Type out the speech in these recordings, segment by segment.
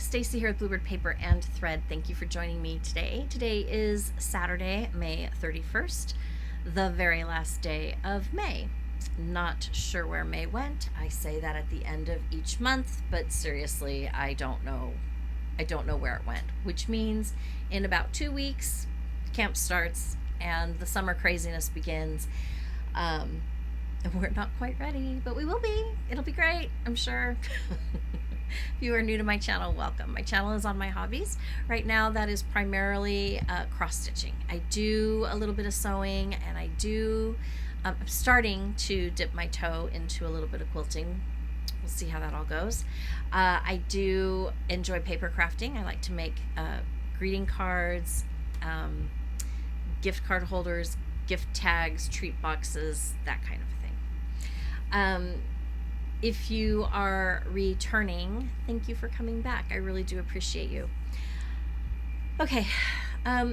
Stacy here with Bluebird Paper and Thread. Thank you for joining me today. Today is Saturday, May 31st, the very last day of May. Not sure where May went. I say that at the end of each month, but seriously, I don't know where it went, which means in about 2 weeks, camp starts and the summer craziness begins. We're not quite ready, but we will be. It'll be great, I'm sure. If you are new to my channel, welcome. My channel is on my hobbies. Right now, that is primarily cross-stitching. I do a little bit of sewing, and I'm starting to dip my toe into a little bit of quilting. We'll see how that all goes. I do enjoy paper crafting. I like to make greeting cards, gift card holders, gift tags, treat boxes, that kind of thing. If you are returning, thank you for coming back. I really do appreciate you. Okay,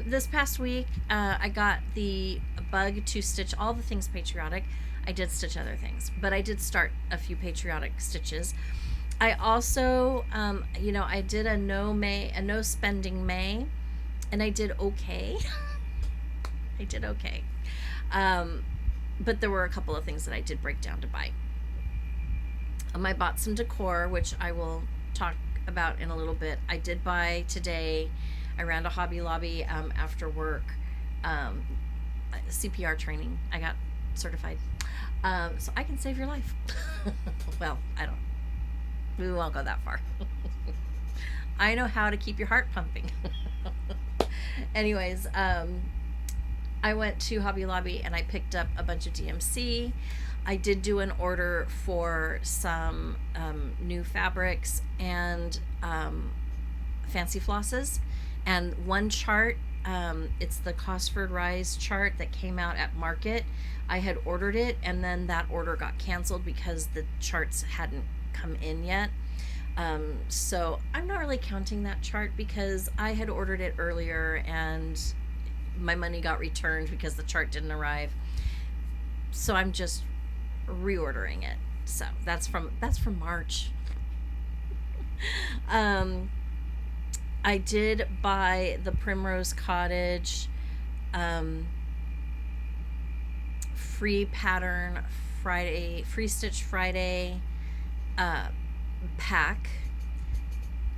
this past week, I got the bug to stitch all the things patriotic. I did stitch other things, but I did start a few patriotic stitches. I also, I did a no spending May, and I did okay. I did okay. But there were a couple of things that I did break down to buy. I bought some decor, which I will talk about in a little bit. I did buy today. I ran to Hobby Lobby after work. CPR training. I got certified. So I can save your life. Well, we won't go that far. I know how to keep your heart pumping. Anyways, I went to Hobby Lobby and I picked up a bunch of DMC. I did do an order for some new fabrics and fancy flosses, and one chart, it's the Cosford Rise chart that came out at Market. I had ordered it, and then that order got canceled because the charts hadn't come in yet. So I'm not really counting that chart because I had ordered it earlier and my money got returned because the chart didn't arrive. So I'm just reordering it. So that's from March. I did buy the Primrose Cottage free pattern Friday, free stitch Friday pack.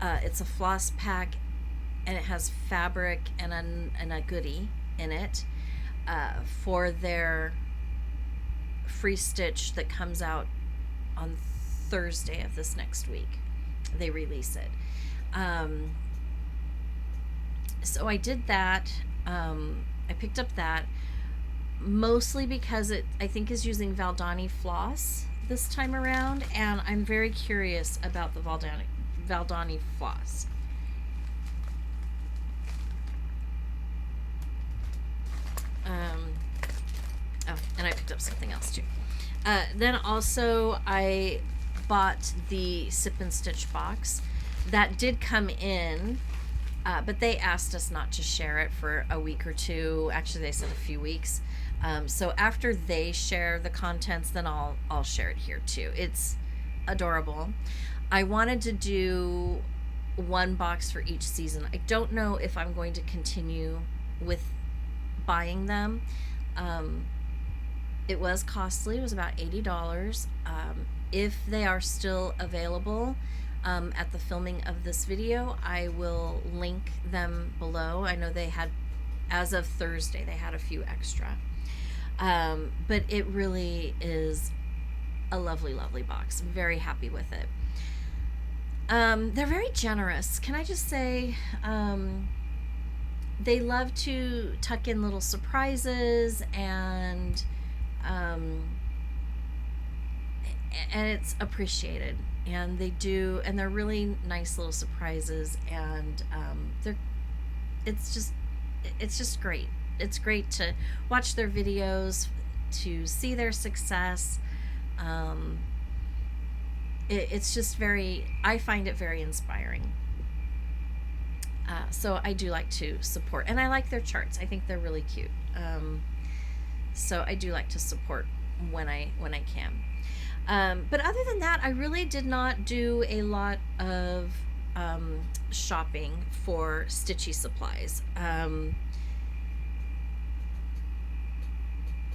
It's a floss pack and it has fabric and a goodie in it for their free stitch that comes out on Thursday of this next week. They release it. So I did that. I picked up that mostly because it, I think, is using Valdani floss this time around, and I'm very curious about the Valdani floss. And I picked up something else too. Then also I bought the Sip and Stitch box. That did come in, but they asked us not to share it for a week or two. Actually, they said a few weeks. So after they share the contents, then I'll share it here too. It's adorable. I wanted to do one box for each season. I don't know if I'm going to continue with buying them. It was costly. It was about $80. If they are still available at the filming of this video, I will link them below. I know they had, as of Thursday, they had a few extra. But it really is a lovely, lovely box. I'm very happy with it. They're very generous. Can I just say, they love to tuck in little surprises and it's appreciated, and they're really nice little surprises, and it's just great. It's great to watch their videos, to see their success. It's just I find it very inspiring. So I do like to support, and I like their charts. I think they're really cute. So I do like to support when I can. But other than that, I really did not do a lot of shopping for Stitchy supplies. And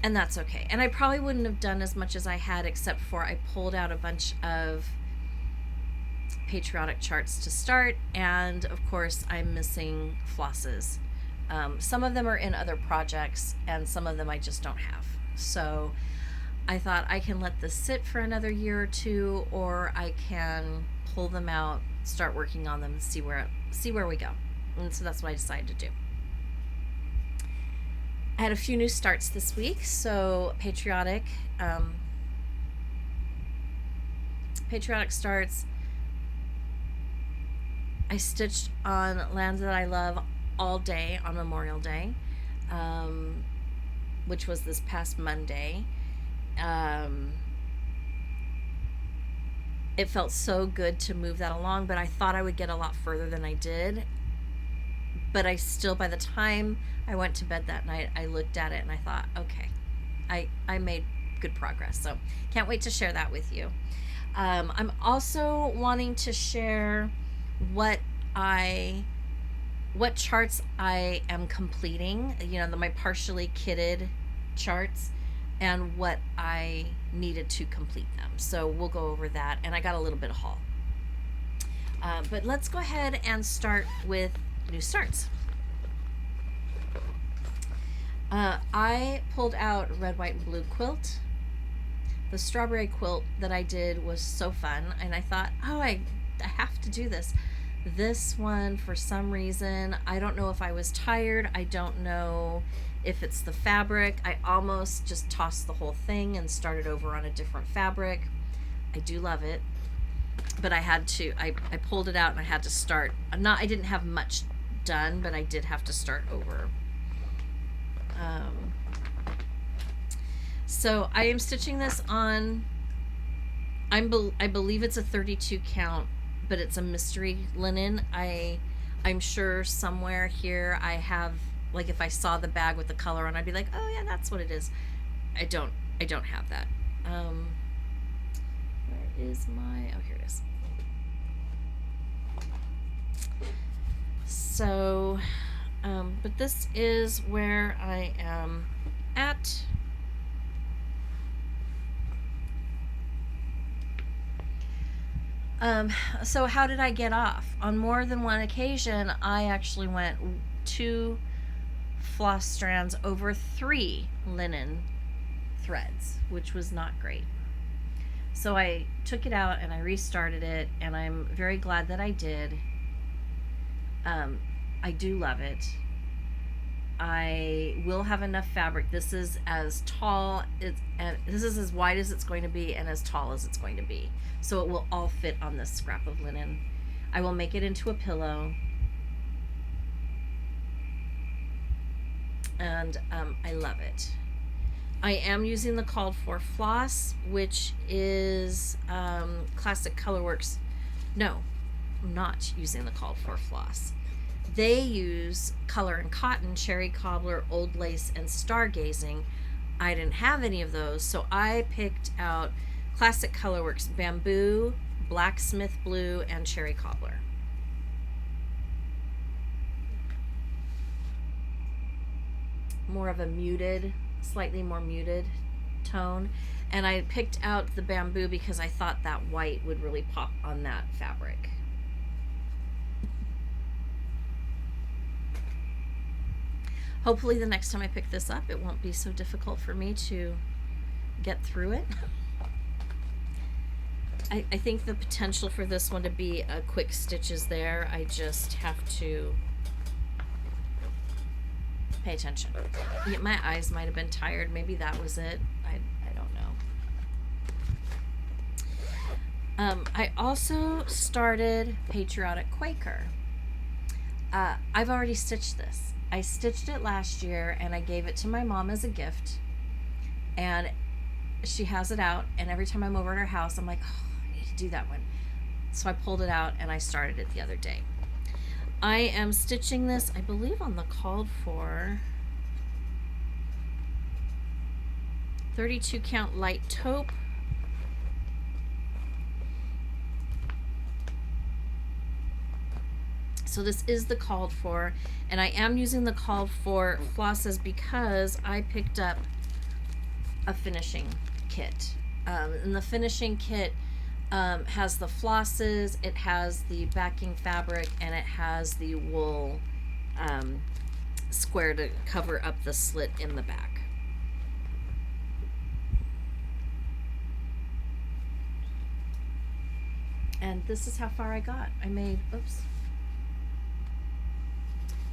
that's okay. And I probably wouldn't have done as much as I had, except for I pulled out a bunch of Patriotic charts to start, and of course I'm missing flosses. Some of them are in other projects, and some of them I just don't have. So I thought I can let this sit for another year or two, or I can pull them out, start working on them, and see where we go. And so that's what I decided to do. I had a few new starts this week. So Patriotic starts. I stitched on Lands That I Love all day on Memorial Day, which was this past Monday. It felt so good to move that along, but I thought I would get a lot further than I did. But I still, by the time I went to bed that night, I looked at it and I thought, okay, I made good progress. So can't wait to share that with you. I'm also wanting to share what charts I am completing, my partially kitted charts, and what I needed to complete them. So we'll go over that, and I got a little bit of haul. But let's go ahead and start with new starts. I pulled out Red, White, and Blue quilt. The strawberry quilt that I did was so fun, and I thought, oh, I have to do this. This one, for some reason, I don't know if I was tired. I don't know if it's the fabric. I almost just tossed the whole thing and started over on a different fabric. I do love it, but I had to, I pulled it out and I had to start. I didn't have much done, but I did have to start over. So I am stitching this on, I believe it's a 32 count, but it's a mystery linen. I'm sure somewhere here I have, like, if I saw the bag with the color on, I'd be like, oh yeah, that's what it is. I don't have that. Where is my, oh, here it is. So, but this is where I am at. So how did I get off? On more than one occasion, I actually went 2 floss strands over 3 linen threads, which was not great. So I took it out and I restarted it, and I'm very glad that I did. I do love it. I will have enough fabric. This is as tall, this is as wide as it's going to be and as tall as it's going to be. So it will all fit on this scrap of linen. I will make it into a pillow. And I love it. I am using the called for floss, which is Classic Colorworks. No, I'm not using the called for floss. They use Color and Cotton, Cherry Cobbler, Old Lace, and Stargazing. I didn't have any of those, so I picked out Classic Colorworks Bamboo, Blacksmith Blue, and Cherry Cobbler. More of a muted, slightly more muted tone. And I picked out the bamboo because I thought that white would really pop on that fabric. Hopefully the next time I pick this up, it won't be so difficult for me to get through it. I think the potential for this one to be a quick stitch is there. I just have to pay attention. Yeah, my eyes might have been tired. Maybe that was it. I don't know. I also started Patriotic Quaker. I've already stitched this. I stitched it last year and I gave it to my mom as a gift, and she has it out, and every time I'm over at her house I'm like, oh, I need to do that one. So I pulled it out and I started it the other day. I am stitching this, I believe, on the called for 32 count light taupe. So this is the called for, and I am using the called for flosses because I picked up a finishing kit. And the finishing kit has the flosses, it has the backing fabric, and it has the wool square to cover up the slit in the back. And this is how far I got. I made, oops.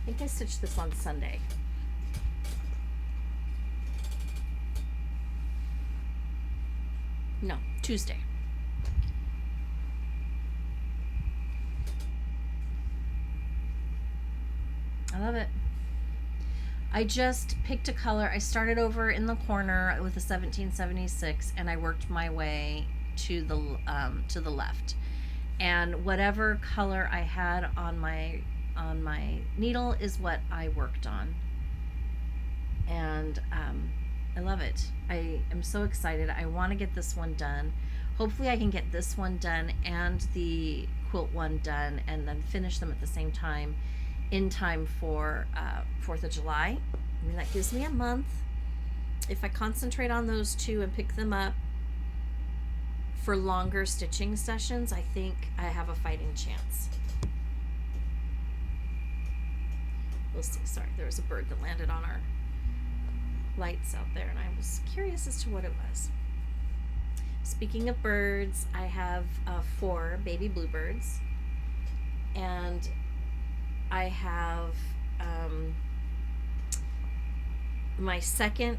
I think I stitched this on Sunday. No, Tuesday. I love it. I just picked a color. I started over in the corner with a 1776 and I worked my way to the left. And whatever color I had on my needle is what I worked on. And I love it. I am so excited. I want to get this one done. Hopefully I can get this one done and the quilt one done and then finish them at the same time in time for 4th of July. I mean, that gives me a month. If I concentrate on those two and pick them up for longer stitching sessions, I think I have a fighting chance. We'll see. Sorry, there was a bird that landed on our lights out there and I was curious as to what it was. Speaking of birds, I have 4 baby bluebirds, and I have my second,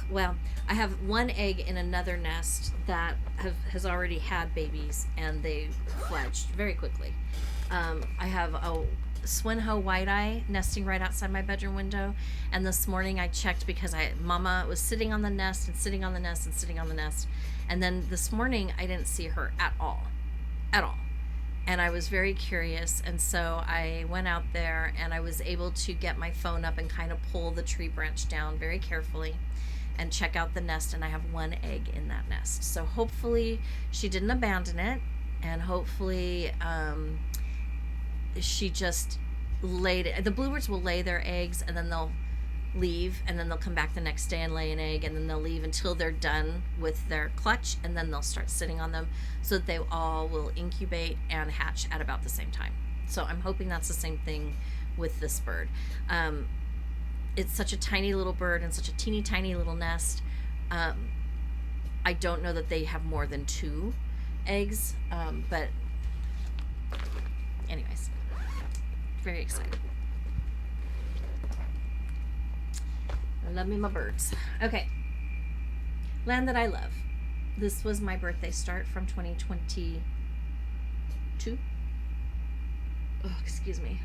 well, I have one egg in another nest that has already had babies and they fledged very quickly. I have a Swinho white-eye nesting right outside my bedroom window, and this morning I checked because Mama was sitting on the nest and sitting on the nest and sitting on the nest, and then this morning I didn't see her at all, and I was very curious, and so I went out there and I was able to get my phone up and kind of pull the tree branch down very carefully and check out the nest, and I have one egg in that nest. So hopefully she didn't abandon it, and hopefully she just laid it. The bluebirds will lay their eggs and then they'll leave, and then they'll come back the next day and lay an egg, and then they'll leave until they're done with their clutch, and then they'll start sitting on them so that they all will incubate and hatch at about the same time. So I'm hoping that's the same thing with this bird. It's such a tiny little bird and such a teeny tiny little nest. I don't know that they have more than 2 eggs, but anyways, very excited. I love me my birds. Okay, Land That I Love. This was my birthday start from 2022. Oh, excuse me.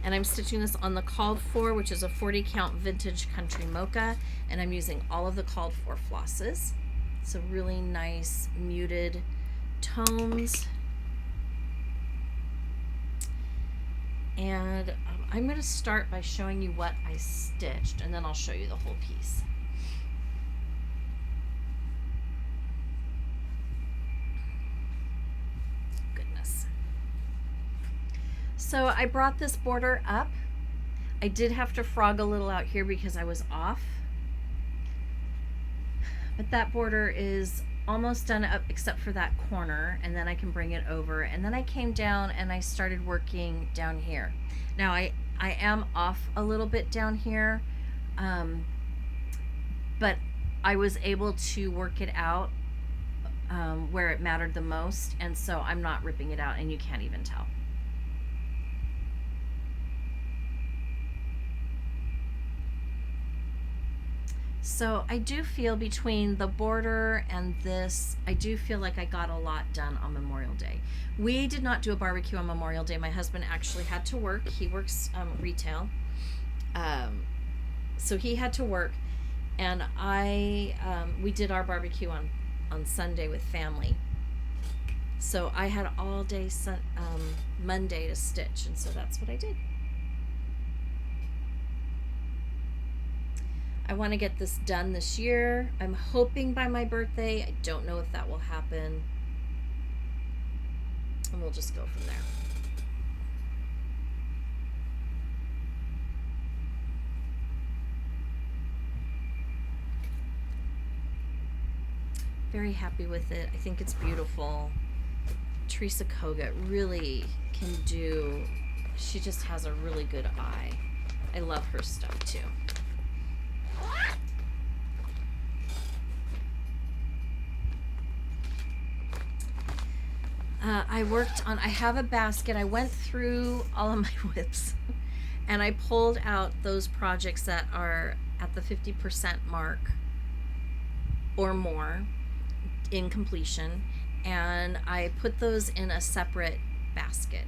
And I'm stitching this on the called for, which is a 40 count vintage country mocha, and I'm using all of the called for flosses. So really nice muted tones. And I'm going to start by showing you what I stitched, and then I'll show you the whole piece. Goodness. So I brought this border up. I did have to frog a little out here because I was off. But that border is almost done up except for that corner, and then I can bring it over, and then I came down and I started working down here. Now I am off a little bit down here, but I was able to work it out where it mattered the most, and so I'm not ripping it out, and you can't even tell. So I do feel between the border and this, I do feel like I got a lot done on Memorial Day. We did not do a barbecue on Memorial Day. My husband actually had to work. He works retail. So he had to work, and we did our barbecue on Sunday with family. So I had all day Monday to stitch, and so that's what I did. I want to get this done this year. I'm hoping by my birthday. I don't know if that will happen. And we'll just go from there. Very happy with it. I think it's beautiful. Teresa Kogut really can do, she just has a really good eye. I love her stuff too. I have a basket. I went through all of my whips and I pulled out those projects that are at the 50% mark or more in completion, and I put those in a separate basket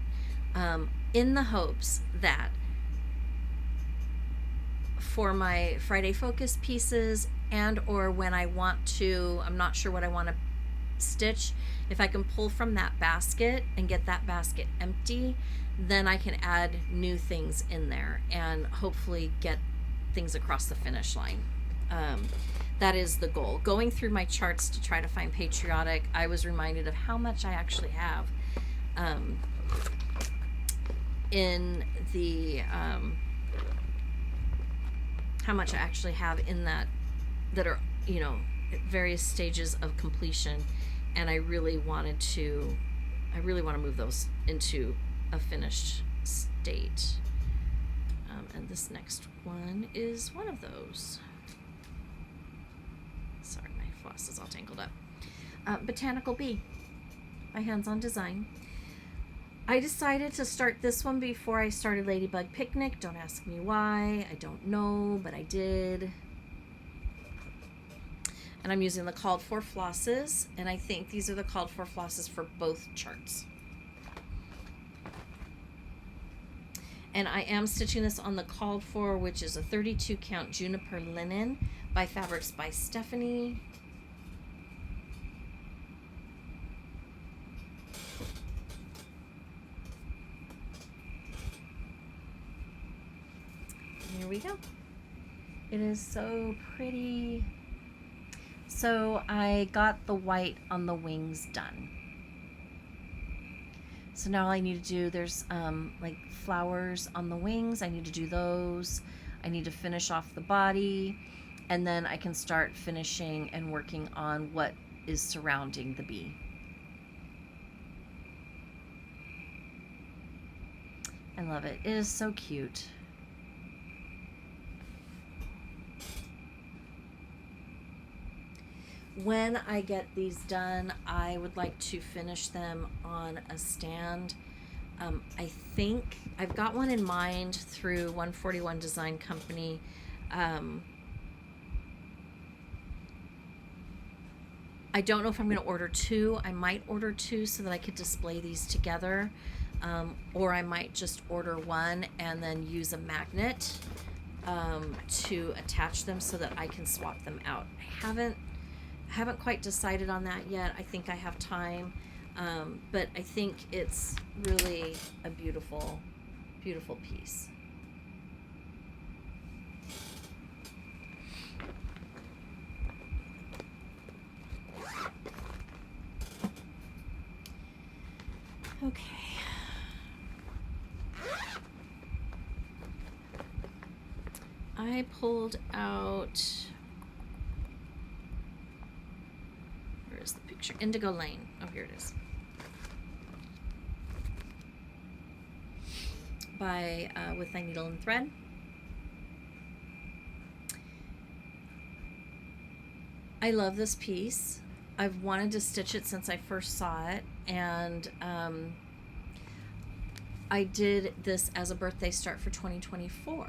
in the hopes that for my Friday Focus pieces and or when I want to, I'm not sure what I want to stitch, if I can pull from that basket and get that basket empty, then I can add new things in there and hopefully get things across the finish line. That is the goal. Going through my charts to try to find Patriotic, I was reminded of how much I actually have in the how much I actually have in that are, you know, at various stages of completion, and I really want to move those into a finished state. And this next one is one of those. Sorry, my floss is all tangled up. Botanical Bee by Hands On Design. I decided to start this one before I started Ladybug Picnic. Don't ask me why. I don't know, but I did. And I'm using the called for flosses, and I think these are the called for flosses for both charts. And I am stitching this on the called for, which is a 32 count juniper linen by Fabrics by Stephanie. Here we go. It is so pretty. So I got the white on the wings done. So now all I need to do, there's like flowers on the wings. I need to do those. I need to finish off the body, and then I can start finishing and working on what is surrounding the bee. I love it. It is so cute. When I get these done, I would like to finish them on a stand. I think I've got one in mind through 141 Design Company. I don't know if I'm going to order two. I might order two so that I could display these together, or I might just order one and then use a magnet to attach them so that I can swap them out. I haven't quite decided on that yet. I think I have time, but I think it's really a beautiful, beautiful piece. Okay. I pulled out, where is the picture? Indigo Lane. Oh, here it is. By With Thy Needle and Thread. I love this piece. I've wanted to stitch it since I first saw it, and I did this as a birthday start for 2024.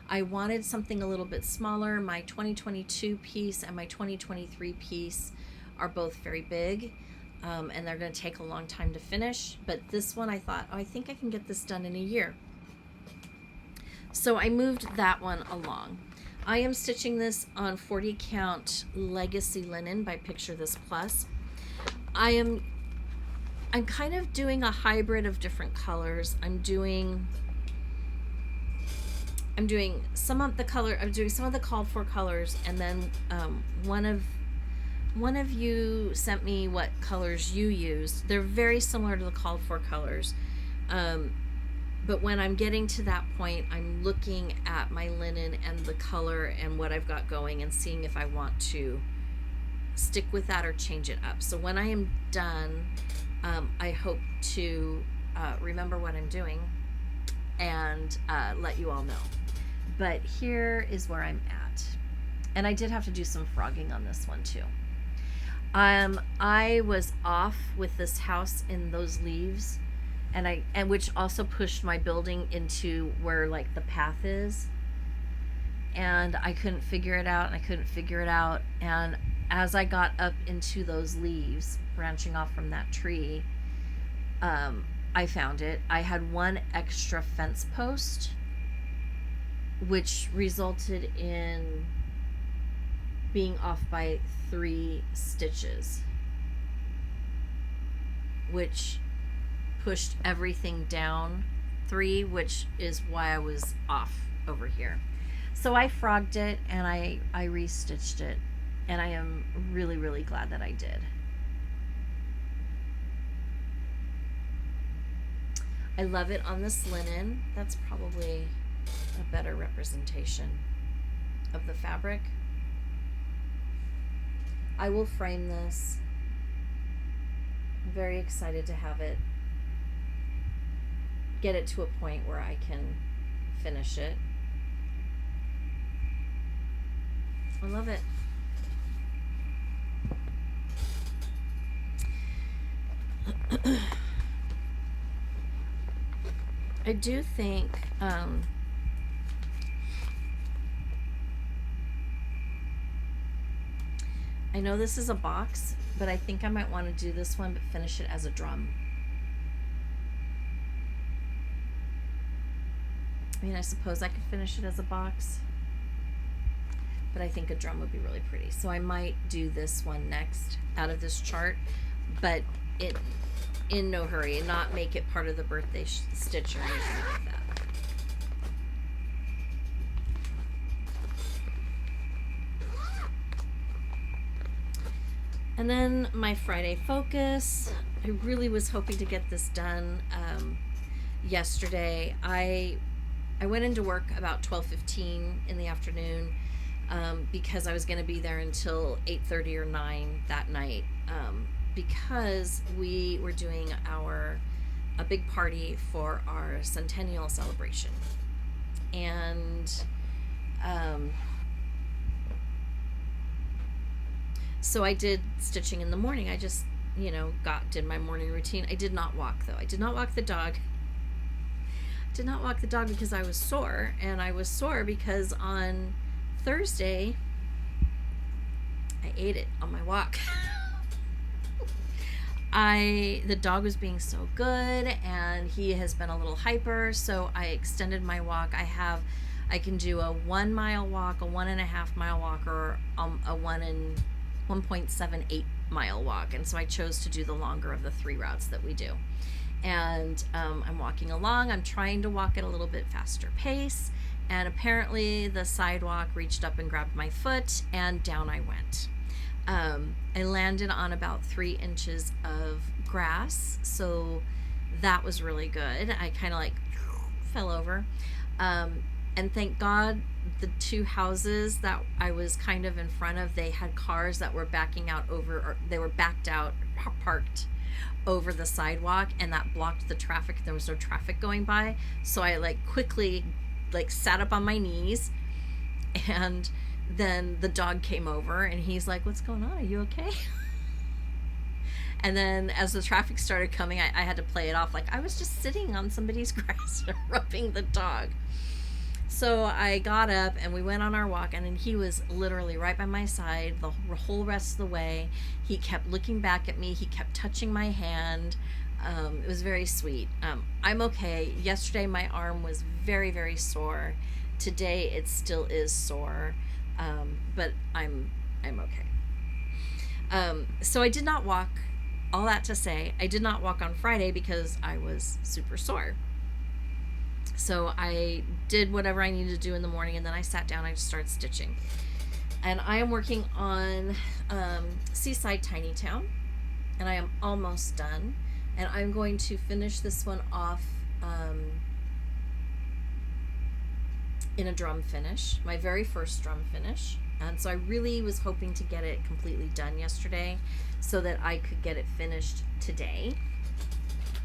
I wanted something a little bit smaller. My 2022 piece and my 2023 piece are both very big, and they're going to take a long time to finish. But this one I thought, oh, I think I can get this done in a year. So I moved that one along. I am stitching this on 40 count Legacy Linen by Picture This Plus. I'm kind of doing a hybrid of different colors. I'm doing I'm doing some of the color. I'm doing some of the called for colors, and then one of you sent me what colors you used. They're very similar to the called for colors. But when I'm getting to that point, I'm looking at my linen and the color and what I've got going and seeing if I want to stick with that or change it up. So when I am done, I hope to remember what I'm doing and let you all know. But here is where I'm at. And I did have to do some frogging on this one too. I was off with this house in those leaves, and which also pushed my building into where like the path is, and I couldn't figure it out, and as I got up into those leaves branching off from that tree, I found it. I had one extra fence post, which resulted in being off by 3 stitches, which pushed everything down 3, which is why I was off over here. So I frogged it and I restitched it, and I am really, really glad that I did. I love it on this linen. That's probably a better representation of the fabric. I will frame this. I'm very excited to have it, get it to a point where I can finish it. I love it. I do think I know this is a box, but I think I might want to do this one but finish it as a drum. I mean, I suppose I could finish it as a box, but I think a drum would be really pretty. So I might do this one next out of this chart, but in no hurry, and not make it part of the birthday stitch or anything like that. And then my Friday focus. I really was hoping to get this done yesterday. I went into work about 12:15 in the afternoon because I was going to be there until 8:30 or 9 that night, because we were doing a big party for our centennial celebration. And so I did stitching in the morning. I just, did my morning routine. I did not walk though. I did not walk the dog. Did not walk the dog because I was sore, and I was sore because on Thursday I ate it on my walk. The dog was being so good, and he has been a little hyper, so I extended my walk. I can do a 1 mile walk, a 1.5 mile walk, or a 1.78 mile walk, and so I chose to do the longer of the 3 routes that we do. And I'm walking along. I'm trying to walk at a little bit faster pace, and apparently the sidewalk reached up and grabbed my foot, and down I went. I landed on about 3 inches of grass, so that was really good. I kind of fell over, and thank God the 2 houses that I was kind of in front of, they had cars that were backing out over, or they were backed out, parked over the sidewalk, and that blocked the traffic. There was no traffic going by, so I quickly sat up on my knees, and then the dog came over, and he's like, "What's going on? Are you okay?" And then as the traffic started coming, I had to play it off like I was just sitting on somebody's grass and rubbing the dog. So I got up and we went on our walk, and then he was literally right by my side the whole rest of the way. He kept looking back at me. He kept touching my hand. It was very sweet. I'm okay. Yesterday my arm was very, very sore. Today it still is sore, but I'm okay. So I did not walk. All that to say, I did not walk on Friday because I was super sore. So I did whatever I needed to do in the morning, and then I sat down. I just started stitching, and I am working on Seaside Tiny Town, and I am almost done. And I'm going to finish this one off in a drum finish, my very first drum finish. And so I really was hoping to get it completely done yesterday so that I could get it finished today.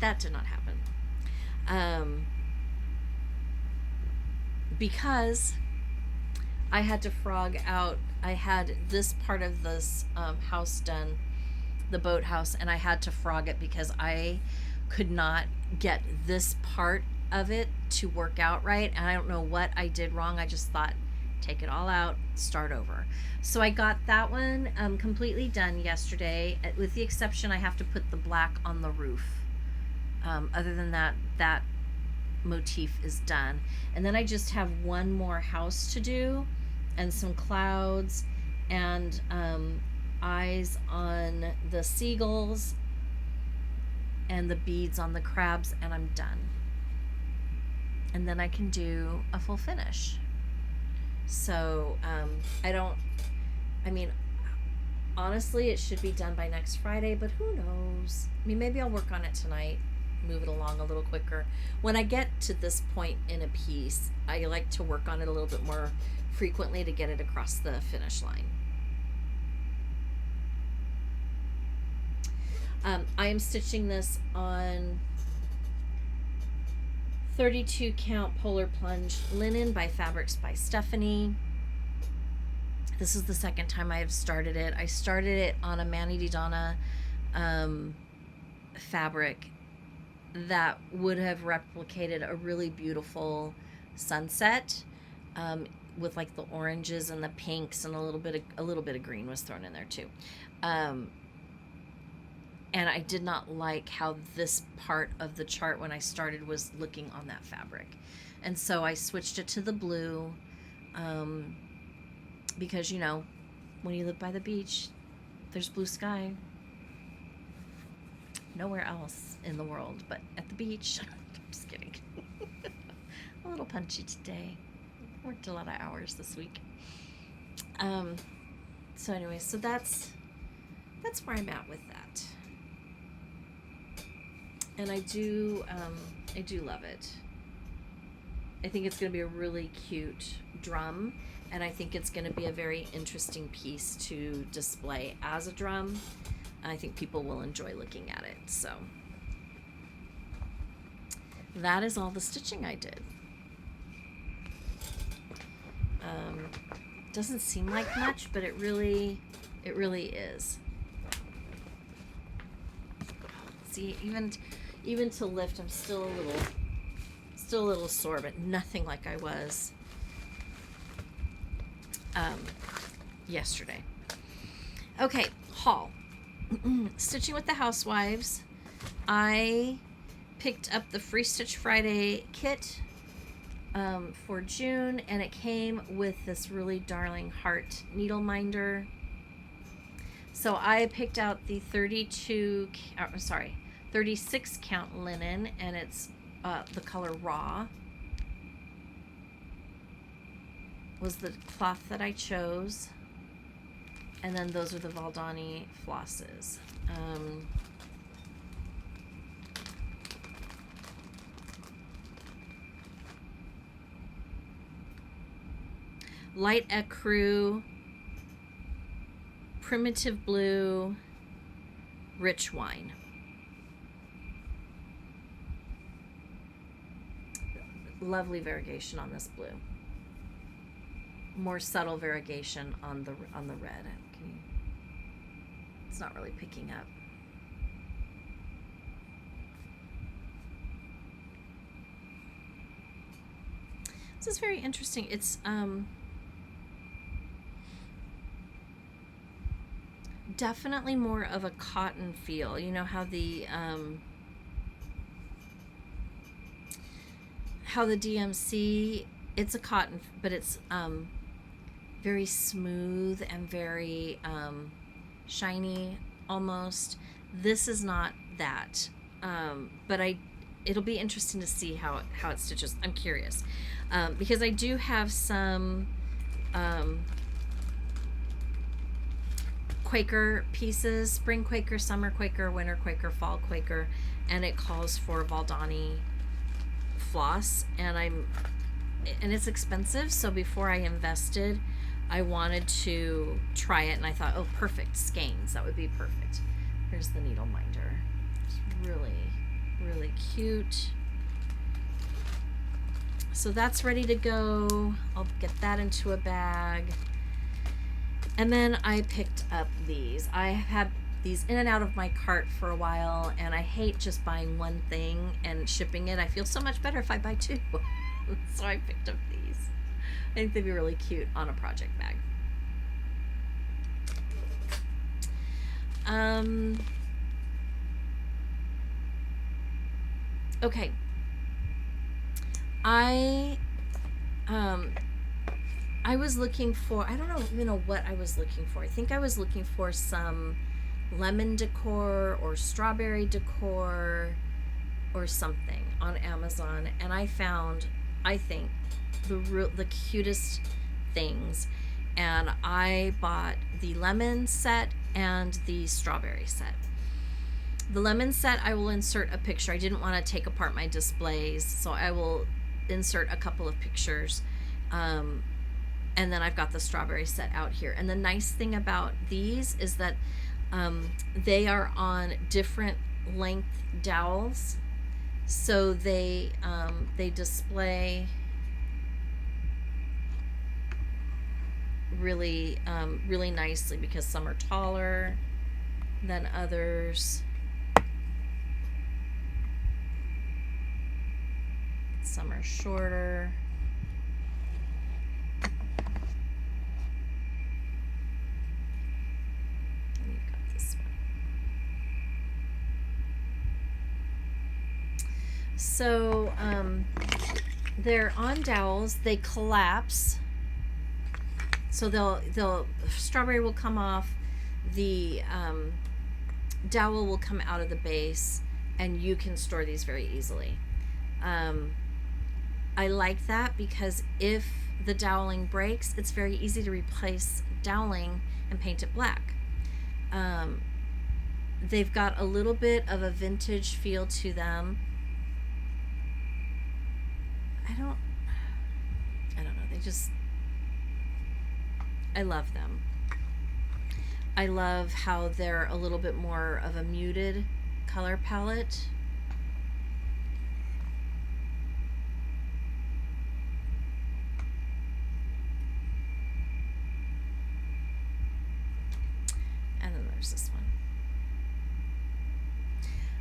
That did not happen. Because I had to frog out, I had this part of this house done, the boathouse, and I had to frog it because I could not get this part of it to work out right. And I don't know what I did wrong. I just thought, take it all out, start over. So I got that one completely done yesterday, with the exception I have to put the black on the roof. Other than that, that motif is done. And then I just have one more house to do, and some clouds, and eyes on the seagulls, and the beads on the crabs, and I'm done. And then I can do a full finish. So I mean, honestly, it should be done by next Friday, but who knows? I mean, maybe I'll work on it tonight, move it along a little quicker. When I get to this point in a piece, I like to work on it a little bit more frequently to get it across the finish line. I am stitching this on 32 count polar plunge linen by Fabrics by Stephanie. This is the second time I have started it. I started it on a Mani Di Donna fabric that would have replicated a really beautiful sunset, with like the oranges and the pinks, and a little bit of green was thrown in there too. And I did not like how this part of the chart when I started was looking on that fabric. And so I switched it to the blue, because, you know, when you live by the beach, there's blue sky. Nowhere else in the world but at the beach. I'm just kidding. A little punchy today. Worked a lot of hours this week. So anyway, so that's where I'm at with that. And I do love it. I think it's going to be a really cute drum, and I think it's going to be a very interesting piece to display as a drum. I think people will enjoy looking at it. So that is all the stitching I did. Doesn't seem like much, but it really is. See, even to lift, I'm still a little sore, but nothing like I was yesterday. Okay, haul. Stitching with the Housewives. I picked up the Free Stitch Friday kit for June, and it came with this really darling heart needle minder. So I picked out the 36 count linen, and it's the color raw was the cloth that I chose. And then those are the Valdani flosses. Light ecru, primitive blue, rich wine. Lovely variegation on this blue. More subtle variegation on the red. It's not really picking up. This is very interesting. It's definitely more of a cotton feel. You know how the DMC, it's a cotton, but it's very smooth and very shiny almost. This is not that, but it'll be interesting to see how it stitches. I'm curious, because I do have some Quaker pieces: spring Quaker, summer Quaker, winter Quaker, fall Quaker, and it calls for Valdani floss, and it's expensive. So before I invested, I wanted to try it, and I thought, oh, perfect, skeins, that would be perfect. Here's the needle minder. It's really cute. So that's ready to go. I'll get that into a bag. And then I picked up these. I have had these in and out of my cart for a while, and I hate just buying one thing and shipping it. I feel so much better if I buy two. So I picked up these. I think they'd be really cute on a project bag. Okay. I was looking for, I don't even know what I was looking for. I think I was looking for some lemon decor or strawberry decor or something on Amazon, and I found, I think, the cutest things, and I bought the lemon set and the strawberry set. The lemon set, I will insert a picture. I didn't want to take apart my displays, so I will insert a couple of pictures. And then I've got the strawberry set out here. And the nice thing about these is that they are on different length dowels, so they display really nicely, because some are taller than others. Some are shorter. And you've got this one. So they're on dowels. They collapse. So they'll strawberry will come off, the dowel will come out of the base, and you can store these very easily. I like that because if the doweling breaks, it's very easy to replace doweling and paint it black. They've got a little bit of a vintage feel to them. I don't know, I love them. I love how they're a little bit more of a muted color palette. And then there's this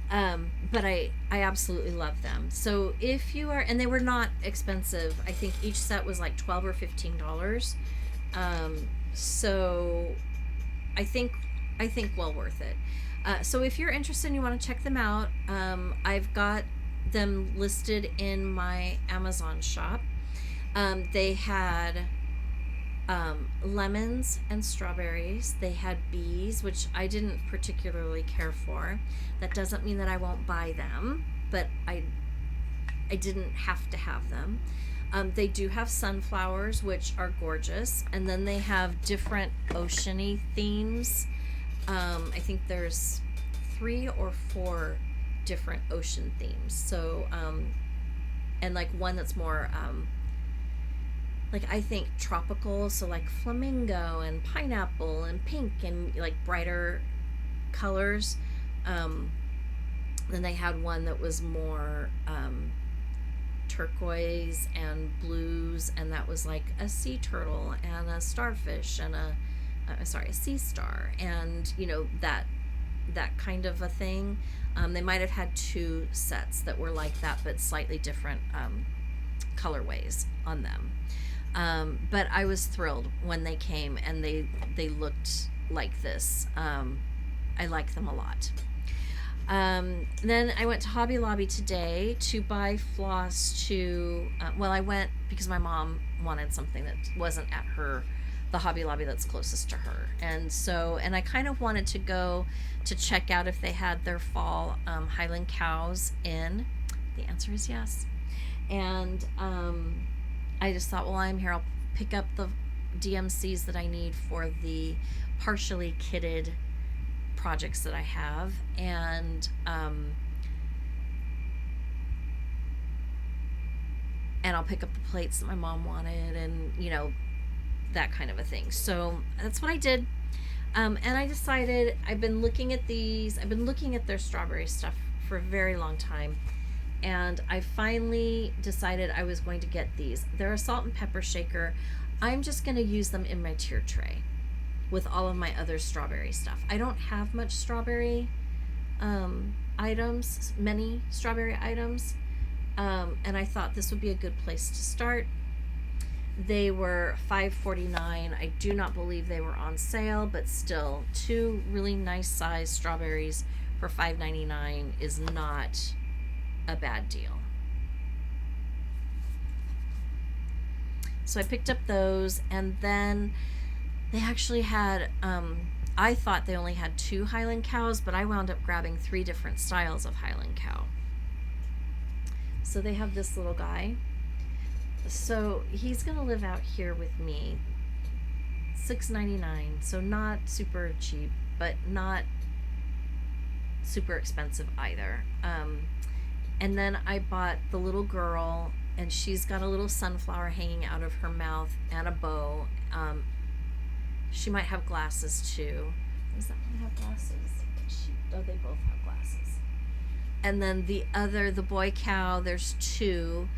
one. But I absolutely love them. So if you are, and they were not expensive. I think each set was like $12 or $15. So I think well worth it. So if you're interested and you want to check them out, I've got them listed in my Amazon shop. They had lemons and strawberries. They had bees, which I didn't particularly care for. That doesn't mean that I won't buy them, but I didn't have to have them. They do have sunflowers, which are gorgeous, and then they have different oceany themes. I think there's 3 or 4 different ocean themes. So, and like one that's more, like I think tropical, so like flamingo and pineapple and pink and like brighter colors. Then they had one that was more turquoise and blues, and that was like a sea turtle and a starfish and a sea star, and you know, that kind of a thing. They might have had 2 sets that were like that, but slightly different colorways on them. But I was thrilled when they came and they looked like this. I like them a lot. Then I went to Hobby Lobby today to buy floss to, I went because my mom wanted something that wasn't at the Hobby Lobby that's closest to her. And I kind of wanted to go to check out if they had their fall Highland cows in. The answer is yes. And I just thought, well, I'm here. I'll pick up the DMCs that I need for the partially kitted projects that I have, and I'll pick up the plates that my mom wanted, and that kind of a thing. So that's what I did. And I decided, I've been looking at their strawberry stuff for a very long time, and I finally decided I was going to get these. They're a salt and pepper shaker. I'm just going to use them in my tier tray with all of my other strawberry stuff. I don't have much strawberry items, many strawberry items, and I thought this would be a good place to start. They were $5.49. I do not believe they were on sale, but still, 2 really nice sized strawberries for $5.99 is not a bad deal. So I picked up those, and then they actually had, I thought they only had 2 Highland cows, but I wound up grabbing 3 different styles of Highland cow. So they have this little guy. So he's gonna live out here with me. $6.99, so not super cheap, but not super expensive either. And then I bought the little girl, and she's got a little sunflower hanging out of her mouth and a bow. She might have glasses too. Does that one have glasses? Oh, they both have glasses. And then the boy cow, there's 2.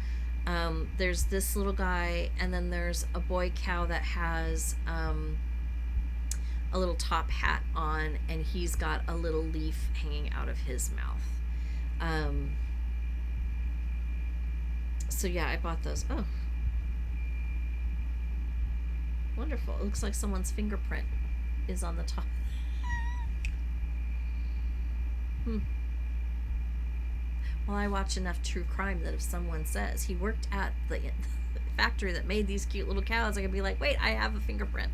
There's this little guy, and then there's a boy cow that has a little top hat on, and he's got a little leaf hanging out of his mouth. So yeah, I bought those. Oh, wonderful. It looks like someone's fingerprint is on the top. Well, I watch enough true crime that if someone says he worked at the factory that made these cute little cows, I can be like, wait, I have a fingerprint.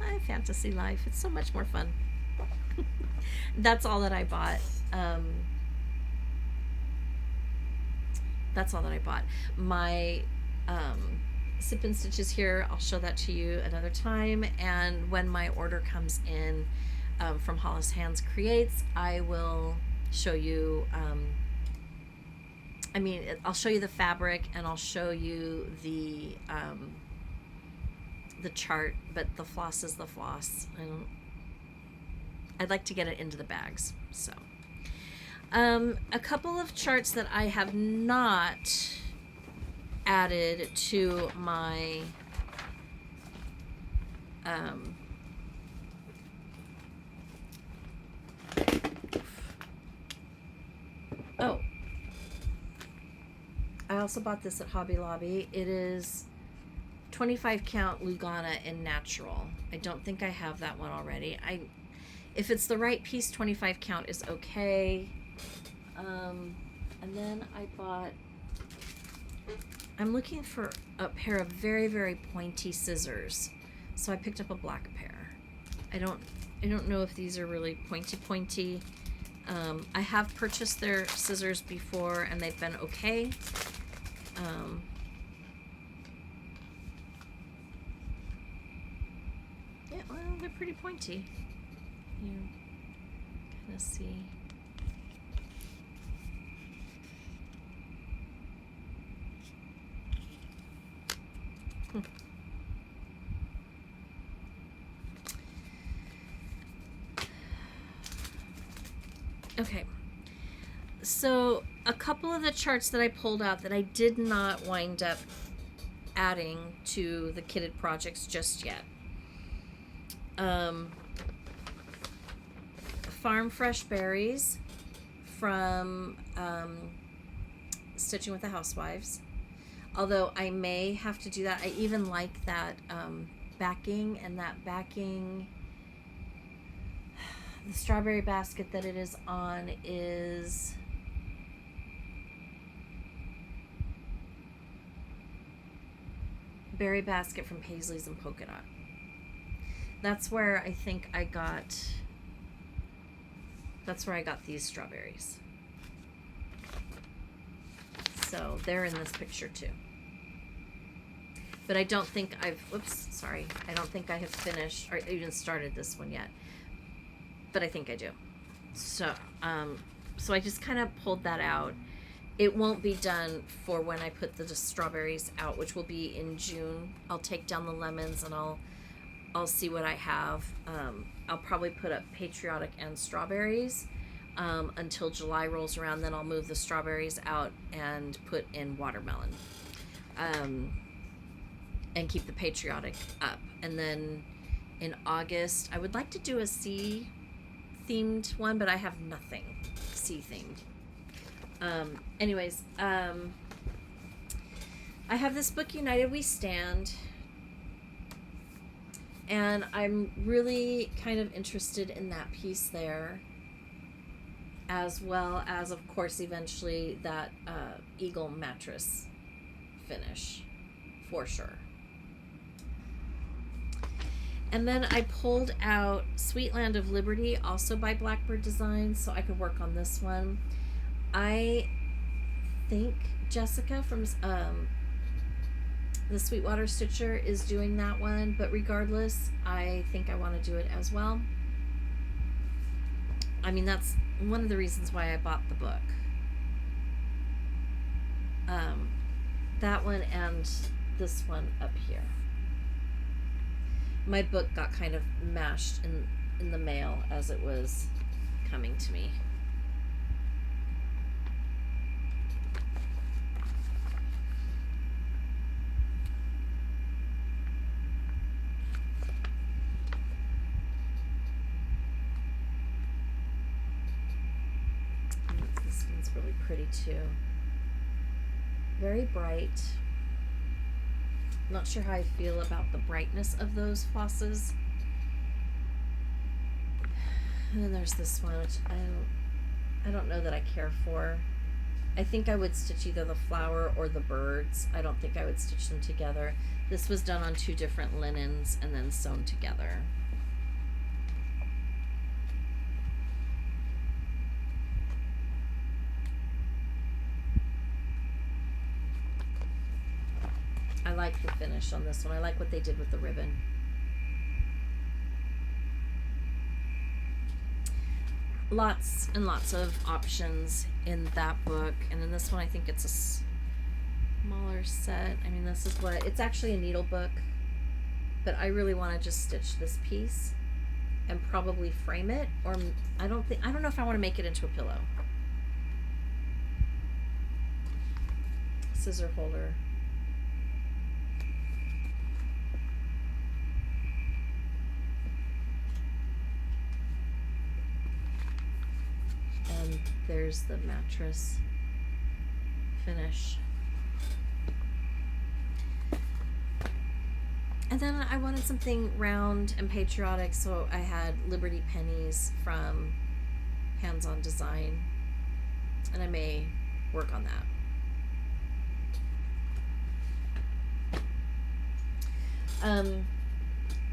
I fantasy life. It's so much more fun. That's all that I bought. That's all that I bought. My Sip and Stitches here, I'll show that to you another time. And when my order comes in from Hollis Hands Creates, I will show you, I'll show you the fabric, and I'll show you the chart, but the floss is the floss. I'd like to get it into the bags. So a couple of charts that I have not added to my oh, I also bought this at Hobby Lobby. It is 25 count Lugana in natural. I don't think I have that one already. If it's the right piece, 25 count is okay. And then I'm looking for a pair of very, very pointy scissors. So I picked up a black pair. I don't know if these are really pointy. I have purchased their scissors before, and they've been okay. Yeah, well, they're pretty pointy. You kind of see. Okay, so a couple of the charts that I pulled out that I did not wind up adding to the kitted projects just yet. Farm Fresh Berries from Stitching with the Housewives. Although I may have to do that. I even like that backing, and that backing, the strawberry basket that it is on is Berry Basket from Paisley's and Polka Dot. That's where I think I got That's where I got these strawberries. So they're in this picture too. But I don't think I don't think I have finished or even started this one yet. But I think I do. So, so I just kind of pulled that out. It won't be done for when I put the strawberries out, which will be in June. I'll take down the lemons and I'll see what I have. I'll probably put up Patriotic and strawberries until July rolls around. Then I'll move the strawberries out and put in watermelon. And keep the Patriotic up. And then in August, I would like to do a sea themed one, but I have nothing sea themed. Anyways, I have this book, United We Stand, and I'm really kind of interested in that piece there, as well as, of course, eventually that eagle mattress finish, for sure. And then I pulled out Sweet Land of Liberty, also by Blackbird Designs, so I could work on this one. I think Jessica from the Sweetwater Stitcher is doing that one, but regardless, I think I want to do it as well. I mean, that's one of the reasons why I bought the book. That one and this one up here. My book got kind of mashed in the mail as it was coming to me. This one's really pretty too. Very bright. Not sure how I feel about the brightness of those flosses. And then there's this one, which I don't know that I care for. I think I would stitch either the flower or the birds. I don't think I would stitch them together. This was done on 2 different linens and then sewn together. I like the finish on this one. I like what they did with the ribbon. Lots and lots of options in that book. And in this one, I think it's a smaller set. I mean, this is what, it's actually a needle book, but I really want to just stitch this piece and probably frame it, or I don't know if I want to make it into a pillow. Scissor holder. And there's the mattress finish. And then I wanted something round and patriotic, so I had Liberty pennies from Hands On Design, and I may work on that.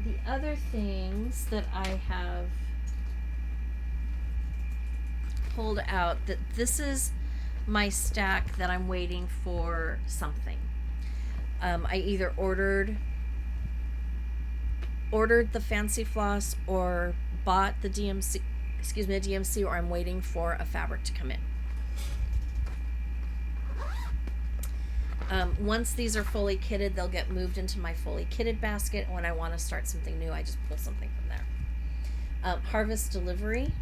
The other things that I have pulled out, that this is my stack that I'm waiting for something. I either ordered the Fancy Floss or bought the DMC, or I'm waiting for a fabric to come in. Once these are fully kitted, they'll get moved into my fully kitted basket. When I want to start something new, I just pull something from there. Harvest Delivery.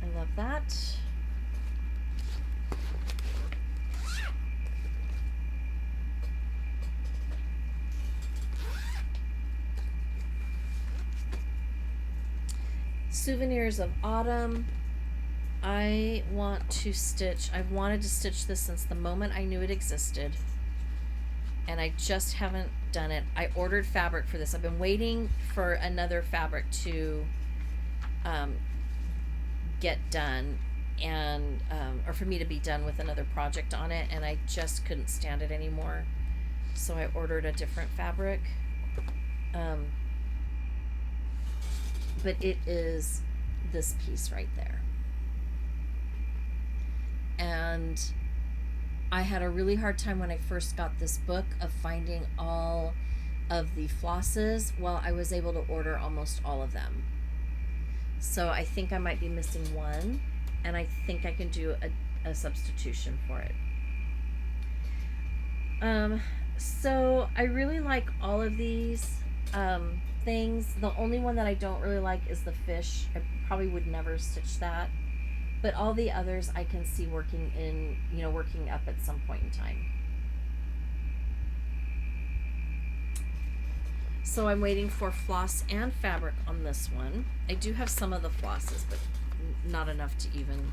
I love that. Souvenirs of Autumn. I want to stitch, I've wanted to stitch this since the moment I knew it existed, and I just haven't done it. I ordered fabric for this. I've been waiting for another fabric to get done, and or for me to be done with another project on it, and I just couldn't stand it anymore, so I ordered a different fabric. but it is this piece right there. And I had a really hard time when I first got this book of finding all of the flosses. Well, I was able to order almost all of them. So I think I might be missing one, and I think I can do a substitution for it. So I really like all of these things. The only one that I don't really like is the fish. I probably would never stitch that. But all the others I can see working in, working up at some point in time. So I'm waiting for floss and fabric on this one. I do have some of the flosses, but not enough to even...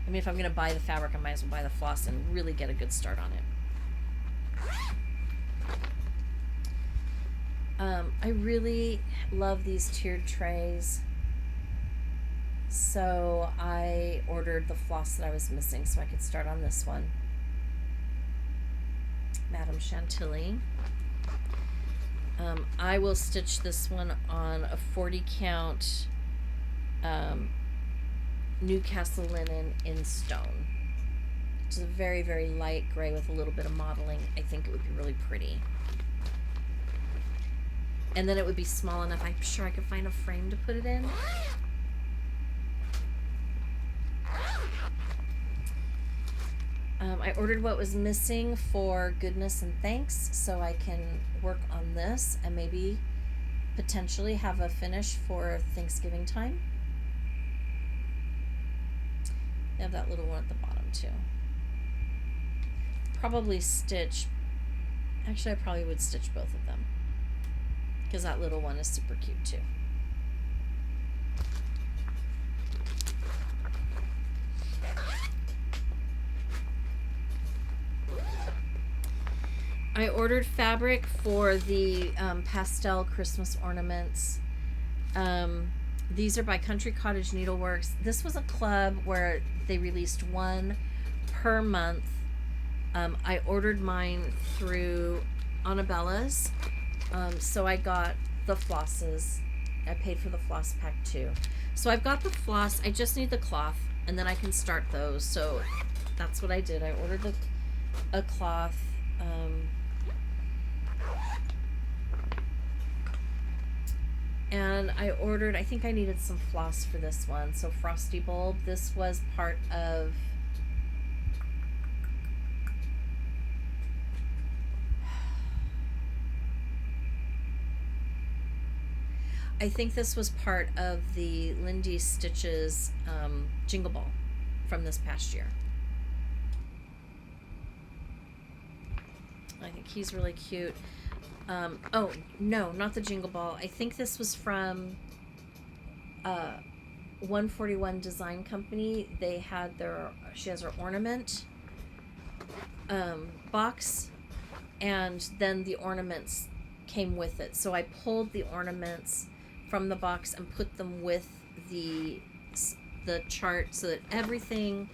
I mean, if I'm going to buy the fabric, I might as well buy the floss and really get a good start on it. I really love these tiered trays. So I ordered the floss that I was missing so I could start on this one. Madame Chantilly. I will stitch this one on a 40 count Newcastle linen in stone. It's a very, very light gray with a little bit of modeling. I think it would be really pretty. And then it would be small enough. I'm sure I could find a frame to put it in. I ordered what was missing for Goodness and Thanks, so I can work on this and maybe potentially have a finish for Thanksgiving time. They have that little one at the bottom too. Probably stitch, actually I probably would stitch both of them because that little one is super cute too. I ordered fabric for the pastel Christmas ornaments. These are by Country Cottage Needleworks. This was a club where they released one per month. I ordered mine through Annabella's. So I got the flosses. I paid for the floss pack too. So I've got the floss. I just need the cloth and then I can start those. So that's what I did. I ordered a cloth. And I ordered, I think I needed some floss for this one. So Frosty Bulb, this was part of I think this was part of the Lindy Stitches Jingle Ball from this past year. I think he's really cute. Oh, no, not the Jingle Ball. I think this was from 141 Design Company. They had she has her ornament box, and then the ornaments came with it. So I pulled the ornaments from the box and put them with the chart so that everything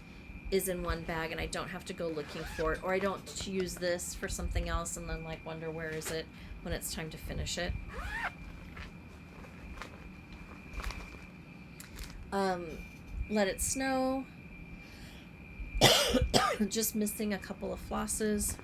is in one bag and I don't have to go looking for it, or I don't use this for something else and then like wonder where is it when it's time to finish it. Let It Snow. Just missing a couple of flosses.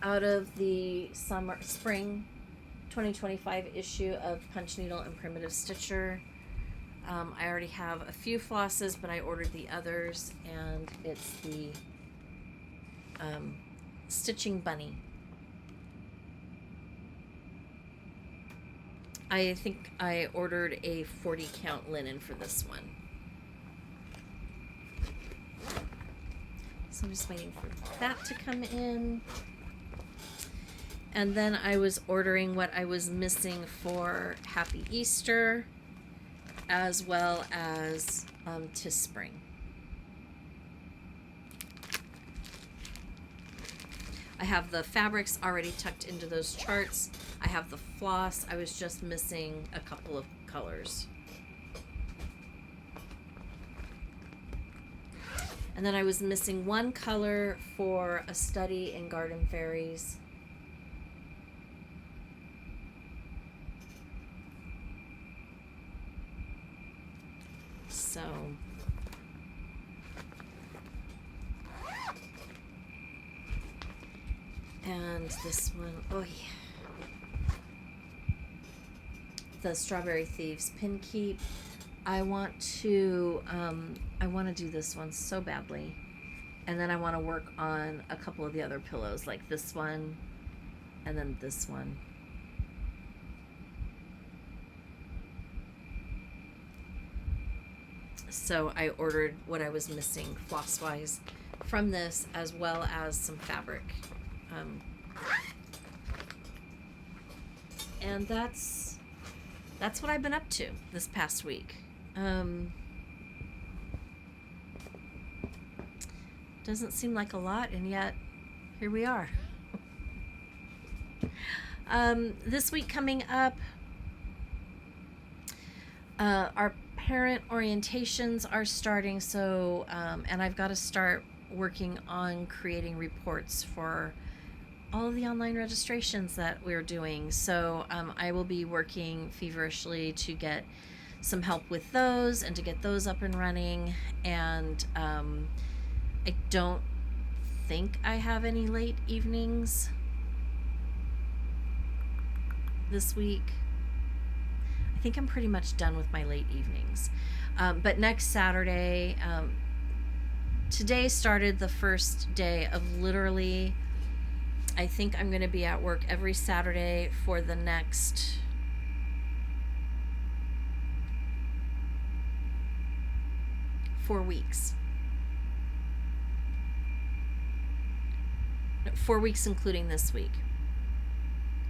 Out of the spring 2025 issue of Punch Needle and Primitive Stitcher. I already have a few flosses, but I ordered the others, and it's the Stitching Bunny. I think I ordered a 40 count linen for this one. So I'm just waiting for that to come in. And then I was ordering what I was missing for Happy Easter, as well as to spring. I have the fabrics already tucked into those charts. I have the floss. I was just missing a couple of colors. And then I was missing one color for a study in Garden Fairies. So and this one, oh yeah, the Strawberry Thieves pin keep. I want to do this one so badly, and then I want to work on a couple of the other pillows, like this one and then this one. So I ordered what I was missing floss wise from this, as well as some fabric. And that's what I've been up to this past week. Doesn't seem like a lot, and yet here we are. This week coming up, our parent orientations are starting, so and I've got to start working on creating reports for all of the online registrations that we're doing. So I will be working feverishly to get some help with those and to get those up and running. And I don't think I have any late evenings this week. I think I'm pretty much done with my late evenings. But next Saturday, today started the first day of literally, I think I'm going to be at work every Saturday for the next 4 weeks. 4 weeks including this week.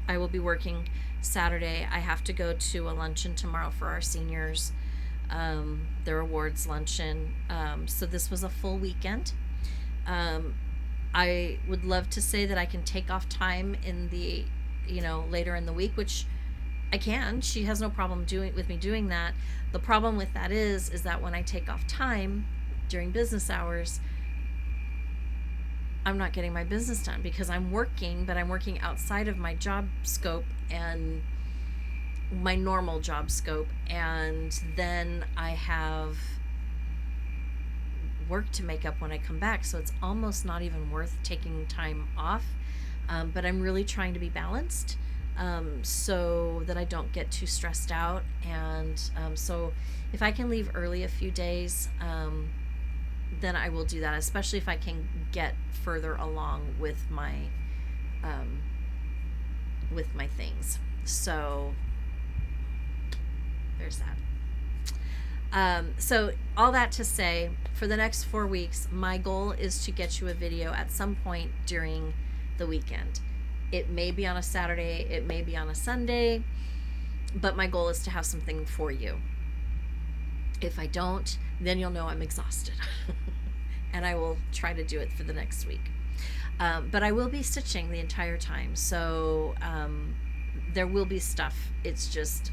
I will be working Saturday. I have to go to a luncheon tomorrow for our seniors, their awards luncheon. So this was a full weekend. I would love to say that I can take off time in the, later in the week, which I can. She has no problem with me doing that. The problem with that is that when I take off time during business hours, I'm not getting my business done because I'm working, but I'm working outside of my job scope and my normal job scope. And then I have work to make up when I come back. So it's almost not even worth taking time off. But I'm really trying to be balanced so that I don't get too stressed out. And so if I can leave early a few days, then I will do that, especially if I can get further along with my things. So there's that. So all that to say, for the next 4 weeks, my goal is to get you a video at some point during the weekend. It may be on a Saturday, it may be on a Sunday, but my goal is to have something for you. If I don't, then you'll know I'm exhausted. And I will try to do it for the next week. But I will be stitching the entire time. So there will be stuff. It's just,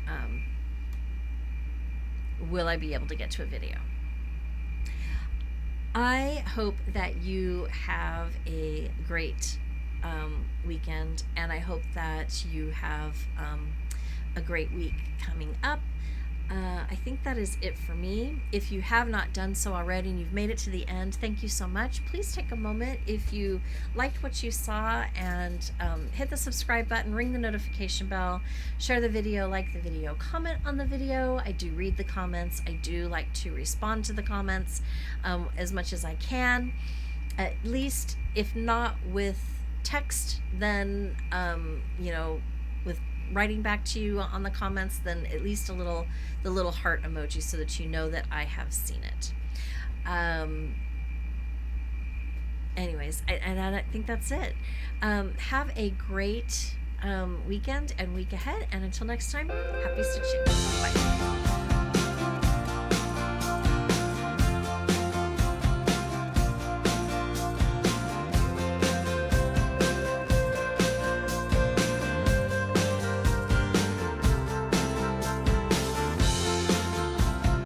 will I be able to get to a video? I hope that you have a great weekend. And I hope that you have a great week coming up. I think that is it for me. If you have not done so already and you've made it to the end, thank you so much. Please take a moment if you liked what you saw and hit the subscribe button, ring the notification bell, share the video, like the video, comment on the video. I do read the comments. I do like to respond to the comments as much as I can. At least, if not with text, then, with writing back to you on the comments, then at least the little heart emoji so that you know that I have seen it. Anyways, I think that's it. Have a great weekend and week ahead, and until next time, happy stitching. Bye.